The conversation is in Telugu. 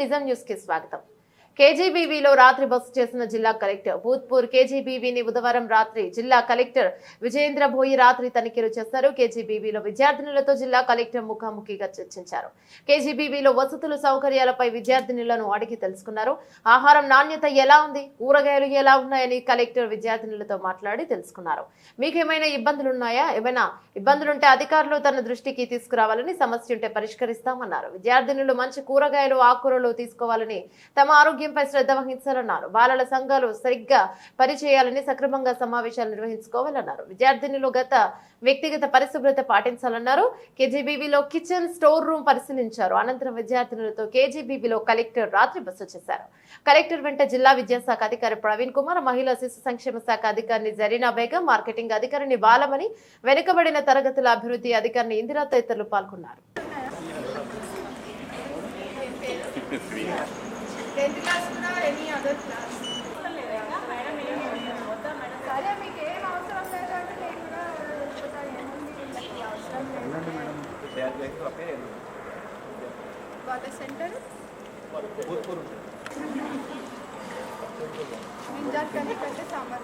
నిజం న్యూస్ కి స్వాగతం. కేజీబీవీలో రాత్రి బస చేసిన జిల్లా కలెక్టర్ భూత్పూర్ కేజీబీవీని బుధవారం రాత్రి జిల్లా కలెక్టర్ విజయేంద్ర భోయి రాత్రి తనిఖీలు చేశారు. కేజీబీవీలో విద్యార్థినులతో జిల్లా కలెక్టర్ ముఖాముఖిగా చర్చించారు. కేజీబీవీలో వసతులు సౌకర్యాలపై విద్యార్థినులను అడిగి తెలుసుకున్నారు. ఆహారం నాణ్యత ఎలా ఉంది, కూరగాయలు ఎలా ఉన్నాయని కలెక్టర్ విద్యార్థినులతో మాట్లాడి తెలుసుకున్నారు. మీకు ఏమైనా ఇబ్బందులున్నాయా? ఏమైనా ఇబ్బందులుంటే అధికారులు తన దృష్టికి తీసుకురావాలని, సమస్య ఉంటే పరిష్కరిస్తామన్నారు. విద్యార్థినులు మంచి కూరగాయలు, ఆకుకూరలు తీసుకోవాలని, తమ ఆరోగ్యంపై శ్రద్ధ వహించాలన్నారు. బాలల సంఘాలు సరిగ్గా పనిచేయాలని, సక్రమంగా సమావేశాలు నిర్వహించుకోవాలన్నారు. విద్యార్థినులు వ్యక్తిగత పరిశుభ్రత పాటించాలన్నారు. కేజీబీవీలో కిచెన్, స్టోర్ రూమ్ పరిశీలించారు. అనంతరం విద్యార్థినులతో కేజీబీవీలో కలెక్టర్ రాత్రి బస చేశారు. కలెక్టర్ వెంట జిల్లా విద్యాశాఖ అధికారి ప్రవీణ్ కుమార్, మహిళా శిశు సంక్షేమ శాఖ అధికారిని జరీనా బేగం, మార్కెటింగ్ అధికారిని బాలమణి, వెనుకబడిన తరగతుల అభివృద్ధి అధికారిని ఇందిరా తదితరులు పాల్గొన్నారు. सेंटर सांबार